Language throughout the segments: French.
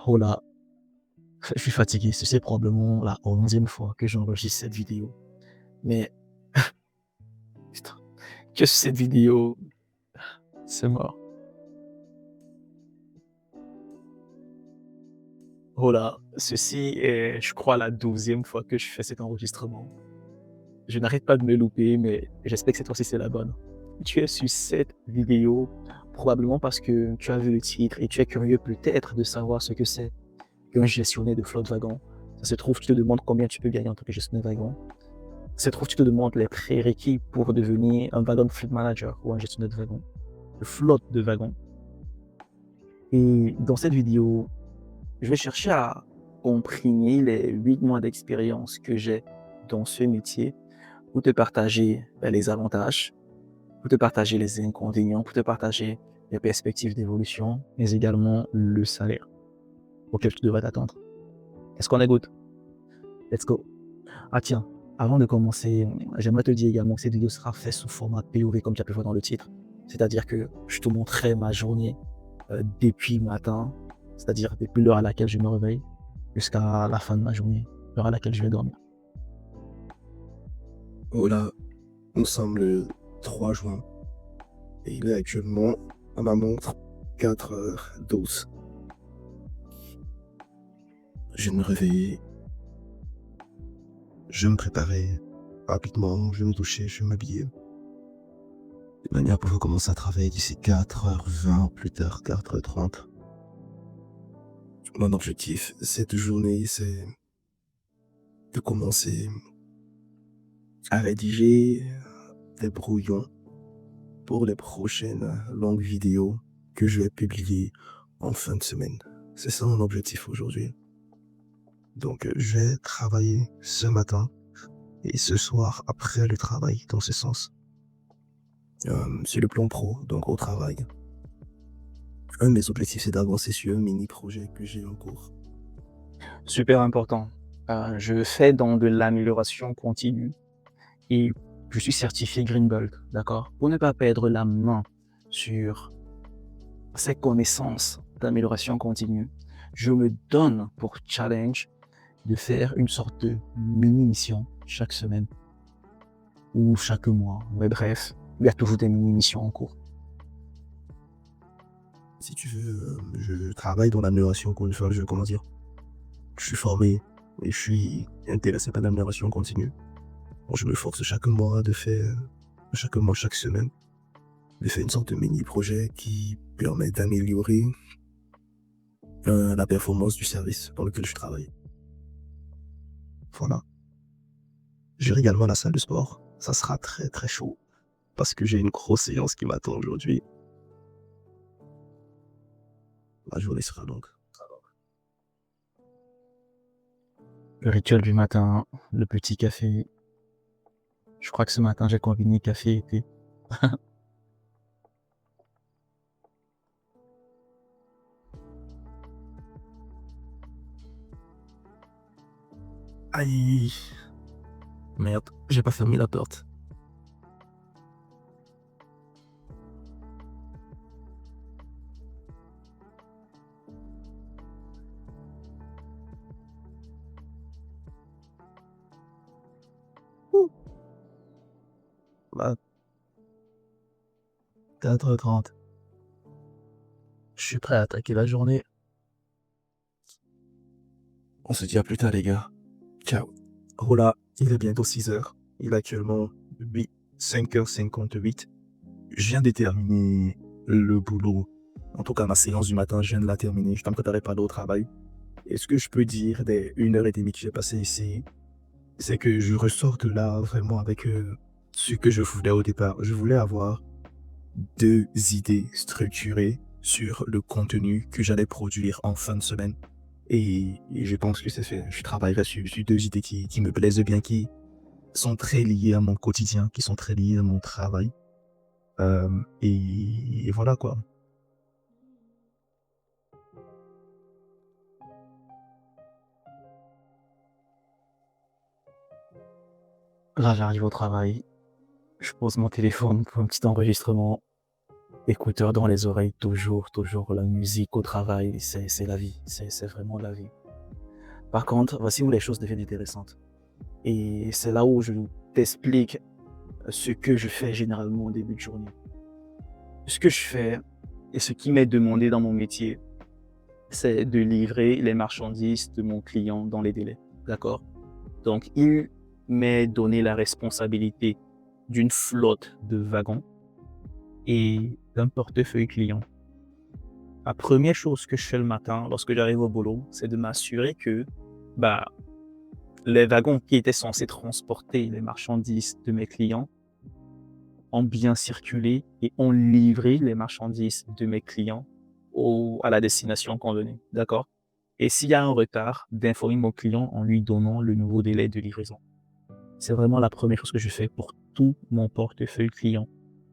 Oh là, je suis fatigué. C'est probablement la 11e fois que j'enregistre cette vidéo. Mais putain, que cette vidéo, c'est mort. Oh là, ceci est, je crois, la 12e fois que je fais cet enregistrement. Je n'arrête pas de me louper, mais j'espère que cette fois-ci c'est la bonne. Tu es sur cette vidéo probablement parce que tu as vu le titre et tu es curieux peut-être de savoir ce que c'est qu'un gestionnaire de flotte wagon. Ça se trouve, tu te demandes combien tu peux gagner en tant que gestionnaire de wagon. Ça se trouve, tu te demandes les prérequis pour devenir un wagon fleet manager ou un gestionnaire de wagon, de flotte de wagon. Et dans cette vidéo, je vais chercher à comprimer les 8 mois d'expérience que j'ai dans ce métier pour te partager les avantages, pour te partager les inconvénients, pour te partager les perspectives d'évolution, mais également le salaire auquel tu devrais t'attendre. Est-ce qu'on est good? Let's go. Ah tiens, avant de commencer, j'aimerais te dire également que cette vidéo sera faite sous format POV comme tu as pu voir dans le titre. C'est-à-dire que je te montrerai ma journée depuis le matin, c'est-à-dire depuis l'heure à laquelle je me réveille jusqu'à la fin de ma journée, l'heure à laquelle je vais dormir. Oh là, nous sommes le 3 juin et il est actuellement à ma montre 4h12. Je vais me réveiller, je vais me préparer rapidement, je vais me doucher, je vais m'habiller. De manière à pouvoir commencer à travailler d'ici 4h20, plus tard 4h30. Mon objectif cette journée, c'est de commencer à rédiger des brouillons pour les prochaines longues vidéos que je vais publier en fin de semaine. C'est ça mon objectif aujourd'hui. Donc, je vais travailler ce matin et ce soir après le travail, dans ce sens. C'est le plan pro, donc au travail. Un de mes objectifs, c'est d'avancer sur un mini-projet que j'ai en cours. Super important. Je fais dans de l'amélioration continue et je suis certifié Green Belt, d'accord? Pour ne pas perdre la main sur ces connaissances d'amélioration continue, je me donne pour challenge de faire une sorte de mini-mission chaque semaine ou chaque mois. Mais bref, il y a toujours des mini-missions en cours. Si tu veux, je travaille dans l'amélioration continue, comment dire, je suis formé et je suis intéressé par l'amélioration continue. Donc, je me force chaque mois de faire, chaque mois, chaque semaine, de faire une sorte de mini-projet qui permet d'améliorer la performance du service dans lequel je travaille. Voilà. J'irai également à la salle de sport. Ça sera très très chaud parce que j'ai une grosse séance qui m'attend aujourd'hui. La journée sera longue. Le rituel du matin, le petit café. Je crois que ce matin, j'ai combiné café et thé. Aïe, merde, j'ai pas fermé la porte. Ouh. Là, 4h30. Je suis prêt à attaquer la journée. On se dit à plus tard, les gars. Ciao. Oh là, il est bientôt 6h. Il est actuellement 5h58. Je viens de terminer le boulot. En tout cas, ma séance du matin, je viens de la terminer. Je ne me préparais pas au travail. Et ce que je peux dire des 1h30 que j'ai passé ici, c'est que je ressors de là vraiment avec ce que je voulais au départ. Je voulais avoir 2 idées structurées sur le contenu que j'allais produire en fin de semaine. Et je pense que c'est fait. Je travaillerai sur 2 idées qui me plaisent bien, qui sont très liées à mon quotidien, qui sont très liées à mon travail. Et voilà quoi. Là, j'arrive au travail. Je pose mon téléphone pour un petit enregistrement. écouteurs dans les oreilles, toujours, toujours la musique au travail, c'est la vie, c'est vraiment la vie. Par contre, voici où les choses deviennent intéressantes. Et c'est là où je t'explique ce que je fais généralement au début de journée. Ce que je fais et ce qui m'est demandé dans mon métier, c'est de livrer les marchandises de mon client dans les délais. D'accord? Donc, il m'est donné la responsabilité d'une flotte de wagons et d'un portefeuille client. La première chose que je fais le matin lorsque j'arrive au boulot, c'est de m'assurer que bah, les wagons qui étaient censés transporter les marchandises de mes clients ont bien circulé et ont livré les marchandises de mes clients à la destination convenue. D'accord? Et s'il y a un retard, d'informer mon client en lui donnant le nouveau délai de livraison. C'est vraiment la première chose que je fais pour tout mon portefeuille client.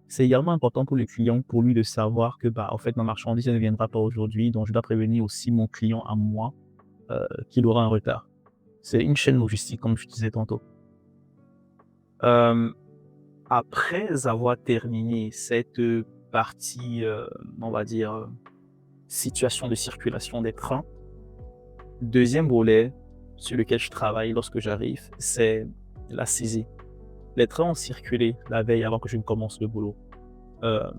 C'est également important pour le client, pour lui de savoir que, en fait, ma marchandise ne viendra pas aujourd'hui, donc je dois prévenir aussi mon client à moi qu'il aura un retard. C'est une chaîne logistique, comme je disais tantôt. Euh, Après avoir terminé cette partie, on va dire, situation de circulation des trains, deuxième volet sur lequel je travaille lorsque j'arrive, c'est la saisie. Les trains ont circulé la veille avant que je ne commence le boulot. Euh,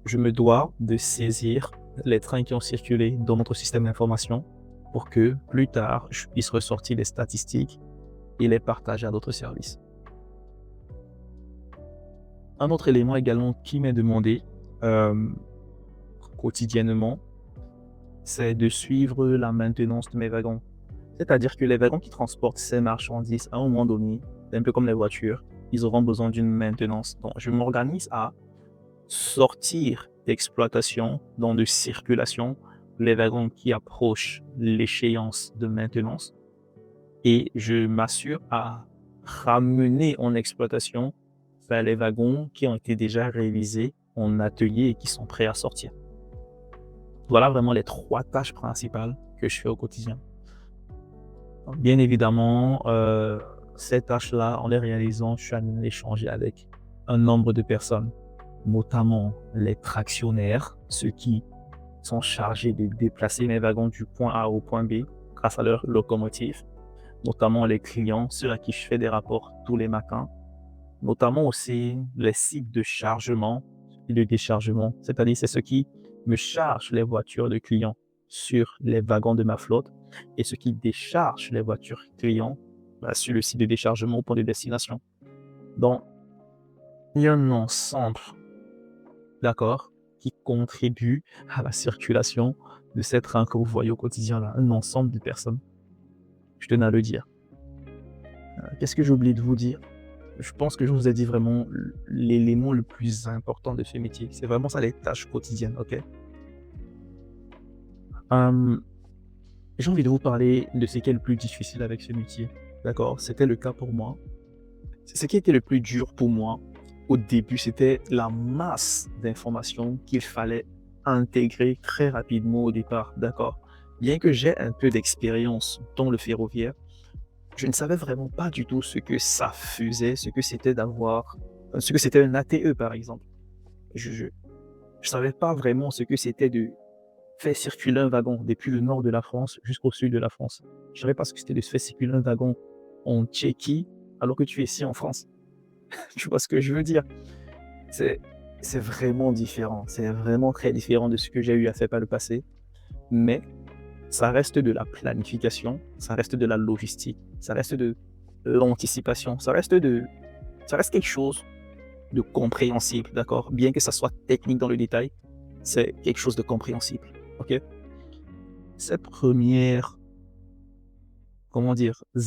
je me dois de saisir les trains qui ont circulé dans notre système d'information pour que plus tard, je puisse ressortir les statistiques et les partager à d'autres services. Un autre élément également qui m'est demandé quotidiennement, c'est de suivre la maintenance de mes wagons. C'est-à-dire que les wagons qui transportent ces marchandises, à un moment donné, c'est un peu comme les voitures, ils auront besoin d'une maintenance. Donc, je m'organise à sortir d'exploitation, donc de circulation, les wagons qui approchent l'échéance de maintenance et je m'assure à ramener en exploitation les wagons qui ont été déjà révisés en atelier et qui sont prêts à sortir. Voilà vraiment les 3 tâches principales que je fais au quotidien. Bien évidemment, ces tâches-là, en les réalisant, je suis amené à échanger avec un nombre de personnes, notamment les tractionnaires, ceux qui sont chargés de déplacer mes wagons du point A au point B grâce à leur locomotive, notamment les clients, ceux à qui je fais des rapports tous les matins, notamment aussi les sites de chargement et de déchargement, c'est-à-dire c'est ceux qui me chargent les voitures de clients sur les wagons de ma flotte et ceux qui déchargent les voitures clients sur le site de déchargement au point de destination. Donc, il y a un ensemble, d'accord, qui contribue à la circulation de ces trains que vous voyez au quotidien là, un ensemble de personnes. Je tenais à le dire. Qu'est-ce que j'ai oublié de vous dire? Je pense que je vous ai dit vraiment l'élément le plus important de ce métier. C'est vraiment ça les tâches quotidiennes, ok? J'ai envie de vous parler de ce qui est le plus difficile avec ce métier. D'accord? C'était le cas pour moi. Ce qui était le plus dur pour moi au début, c'était la masse d'informations qu'il fallait intégrer très rapidement au départ. D'accord? Bien que j'ai un peu d'expérience dans le ferroviaire, je ne savais vraiment pas du tout ce que ça faisait, ce que c'était un ATE par exemple. Je ne savais pas vraiment ce que c'était de faire circuler un wagon depuis le nord de la France jusqu'au sud de la France. Je ne savais pas ce que c'était de faire circuler un wagon en Tchéquie alors que tu es ici en France. Tu vois ce que je veux dire? C'est, c'est vraiment différent. C'est vraiment très différent de ce que j'ai eu à faire par le passé. Mais ça reste de la planification, ça reste de la logistique, ça reste de l'anticipation, ça reste quelque chose de compréhensible, d'accord? Bien que ça soit technique dans le détail, c'est quelque chose de compréhensible, ok? Ces premières,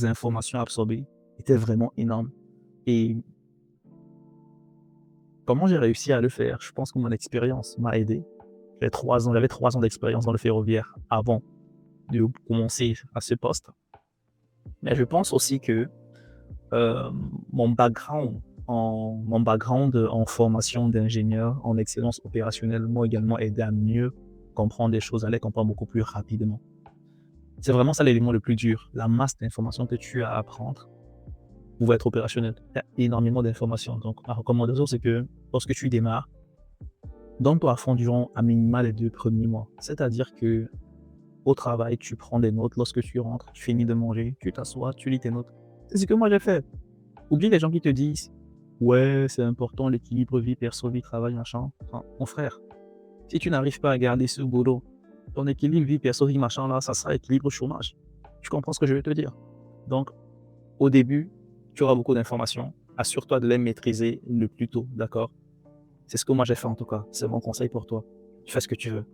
informations absorbées étaient vraiment énormes. Et comment j'ai réussi à le faire? Je pense que mon expérience m'a aidé. J'avais 3 ans d'expérience dans le ferroviaire avant de commencer à ce poste. Mais je pense aussi que mon background en formation d'ingénieur, en excellence opérationnelle, m'a également aidé à mieux comprendre des choses, à les comprendre beaucoup plus rapidement. C'est vraiment ça l'élément le plus dur, la masse d'informations que tu as à apprendre pour être opérationnel. Il y a énormément d'informations. Donc, ma recommandation, c'est que lorsque tu démarres, Donne-toi à fond durant à minima les 2 premiers mois. C'est-à-dire que au travail, tu prends des notes. Lorsque tu rentres, tu finis de manger, tu t'assois, tu lis tes notes. C'est ce que moi j'ai fait. Oublie les gens qui te disent: «Ouais, c'est important l'équilibre vie perso, vie travail, machin». Enfin, mon frère, si tu n'arrives pas à garder ce boulot, ton équilibre vie perso, vie machin là, ça sera équilibre chômage. Tu comprends ce que je veux te dire? Donc, au début, tu auras beaucoup d'informations. Assure-toi de les maîtriser le plus tôt, d'accord? C'est ce que moi j'ai fait en tout cas. C'est mon conseil pour toi. Tu fais ce que tu veux.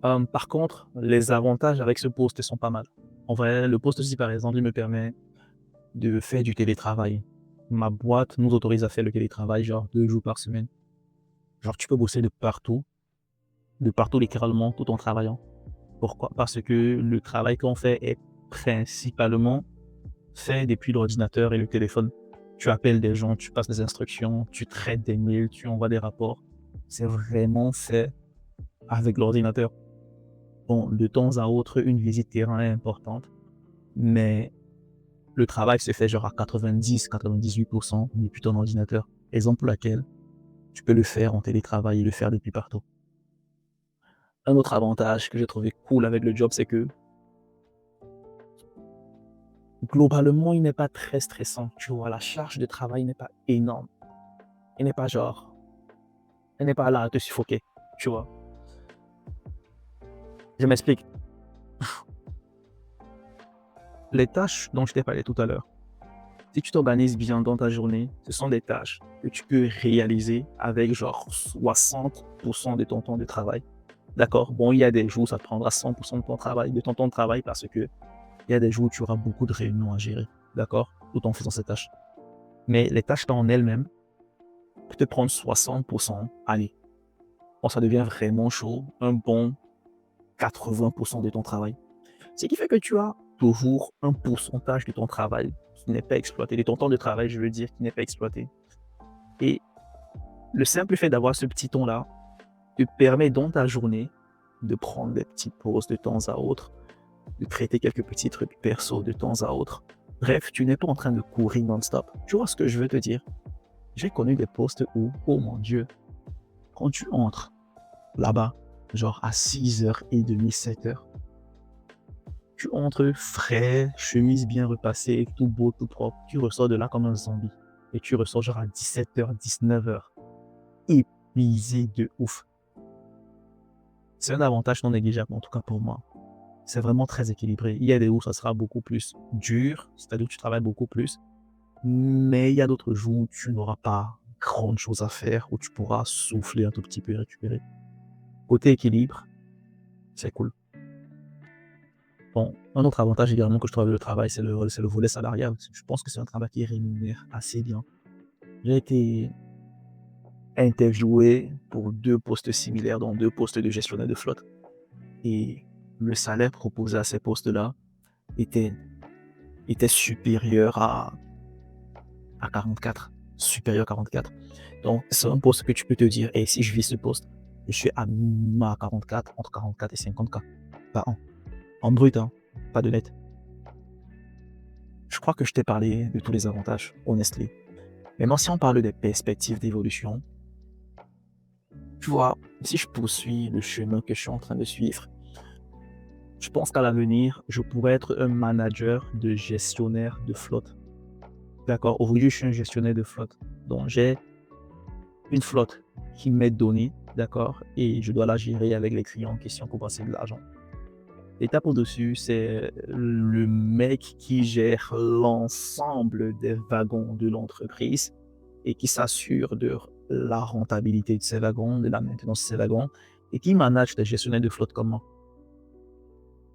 Par contre, les avantages avec ce poste sont pas mal. En vrai, le poste ci par exemple, il me permet de faire du télétravail. Ma boîte nous autorise à faire le télétravail genre 2 jours par semaine. Genre tu peux bosser de partout littéralement tout en travaillant. Pourquoi? Parce que le travail qu'on fait est principalement fait depuis l'ordinateur et le téléphone. Tu appelles des gens, tu passes des instructions, tu traites des mails, tu envoies des rapports. C'est vraiment fait avec l'ordinateur. Bon, de temps à autre, une visite terrain est importante, mais le travail se fait genre à 90-98% depuis ton ordinateur. Raison pour laquelle tu peux le faire en télétravail et le faire depuis partout. Un autre avantage que j'ai trouvé cool avec le job, c'est que globalement, il n'est pas très stressant. Tu vois, la charge de travail n'est pas énorme. Elle n'est pas genre, elle n'est pas là à te suffoquer. Tu vois, je m'explique. Les tâches dont je t'ai parlé tout à l'heure, si tu t'organises bien dans ta journée, ce sont des tâches que tu peux réaliser avec genre 60% de ton temps de travail. D'accord? Bon, il y a des jours où ça te prendra 100% de ton travail, de ton temps de travail parce que il y a des jours où tu auras beaucoup de réunions à gérer. D'accord? Tout en faisant ces tâches. Mais les tâches en elles-mêmes peuvent te prendre 60%. Allez, quand ça devient vraiment chaud, un bon 80% de ton travail. Ce qui fait que tu as toujours un pourcentage de ton travail qui n'est pas exploité, de ton temps de travail, je veux dire, qui n'est pas exploité. Et le simple fait d'avoir ce petit ton-là te permet dans ta journée de prendre des petites pauses de temps à autre, de traiter quelques petits trucs perso de temps à autre. Bref, tu n'es pas en train de courir non-stop. Tu vois ce que je veux te dire? J'ai connu des postes où, oh mon Dieu, quand tu entres là-bas, genre à 6h30, 7h, tu entres frais, chemise bien repassée, tout beau, tout propre. Tu ressors de là comme un zombie. Et tu ressors genre à 17h, 19h. Épuisé de ouf. C'est un avantage non négligeable, en tout cas pour moi. C'est vraiment très équilibré. Il y a des jours, ça sera beaucoup plus dur, c'est-à-dire que tu travailles beaucoup plus. Mais il y a d'autres jours où tu n'auras pas grande chose à faire, où tu pourras souffler un tout petit peu et récupérer. Côté équilibre, c'est cool. Bon, un autre avantage également que je trouve avec le travail, c'est le volet salarial. Je pense que c'est un travail qui rémunère assez bien. J'ai été interviewé pour 2 postes similaires, dont 2 postes de gestionnaire de flotte. Et le salaire proposé à ces postes-là était, était supérieur à 44. Supérieur à 44. Donc, c'est un poste que tu peux te dire, et si je vis ce poste, je suis à minima à 44, entre 44 et 50K par an. En brut, hein, pas de net. Je crois que je t'ai parlé de tous les avantages, honestly. Maintenant, si on parle des perspectives d'évolution, tu vois, si je poursuis le chemin que je suis en train de suivre, je pense qu'à l'avenir, je pourrais être un manager de gestionnaire de flotte. D'accord? Aujourd'hui, je suis un gestionnaire de flotte. Donc, j'ai une flotte qui m'est donnée, d'accord? Et je dois la gérer avec les clients en question pour passer de l'argent. L'étape au-dessus, c'est le mec qui gère l'ensemble des wagons de l'entreprise et qui s'assure de la rentabilité de ces wagons, de la maintenance de ces wagons et qui manage des gestionnaires de flotte comme moi.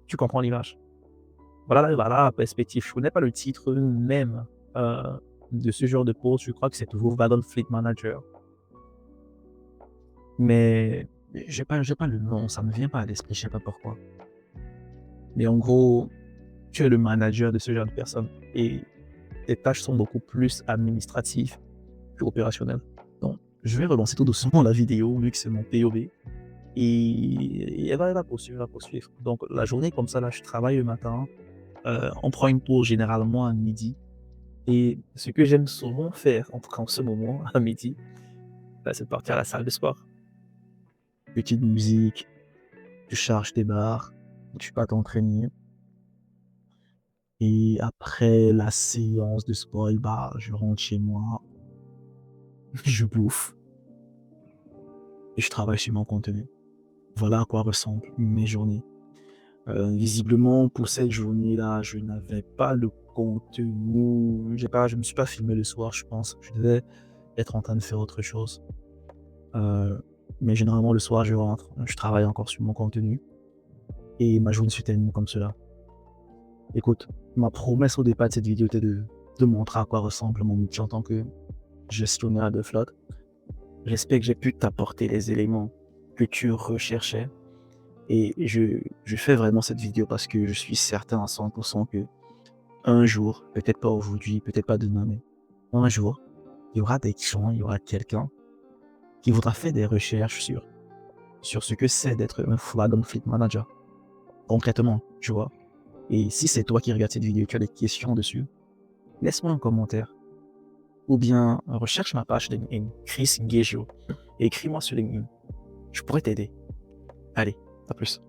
Tu comprends l'image? Voilà la perspective. Je ne connais pas le titre même de ce genre de poste. Je crois que c'est toujours Wagon Fleet Manager. Mais j'ai pas le nom, ça me vient pas à l'esprit, je sais pas pourquoi. Mais en gros, tu es le manager de ce genre de personnes et tes tâches sont beaucoup plus administratives qu'opérationnelles. Donc, je vais relancer tout doucement la vidéo vu que c'est mon POV et elle va poursuivre. Donc, la journée comme ça, là, je travaille le matin, on prend une pause généralement à midi et ce que j'aime souvent faire, en tout cas en ce moment, à midi, bah, c'est de partir à la salle de sport. Petite musique, tu charges tes barres, tu vas t'entraîner. Et après la séance de sport, bah, je rentre chez moi, je bouffe et je travaille sur mon contenu. Voilà à quoi ressemblent mes journées. Visiblement, pour cette journée-là, je n'avais pas le contenu. Je me suis pas filmé le soir, je pense. Je devais être en train de faire autre chose. Mais généralement, le soir, je rentre, je travaille encore sur mon contenu et ma journée se termine comme cela. Écoute, ma promesse au départ de cette vidéo était de montrer à quoi ressemble mon métier en tant que gestionnaire de flotte. J'espère que j'ai pu t'apporter les éléments que tu recherchais. Et je fais vraiment cette vidéo parce que je suis certain à 100% que un jour, peut-être pas aujourd'hui, peut-être pas demain, mais un jour, il y aura des gens, il y aura quelqu'un qui voudra faire des recherches sur ce que c'est d'être un Flag Fleet Manager. Concrètement, tu vois. Et si c'est toi qui regardes cette vidéo, tu as des questions dessus, laisse-moi un commentaire. Ou bien recherche ma page LinkedIn, Chris Guéjo, et écris-moi sur LinkedIn. Je pourrais t'aider. Allez, à plus.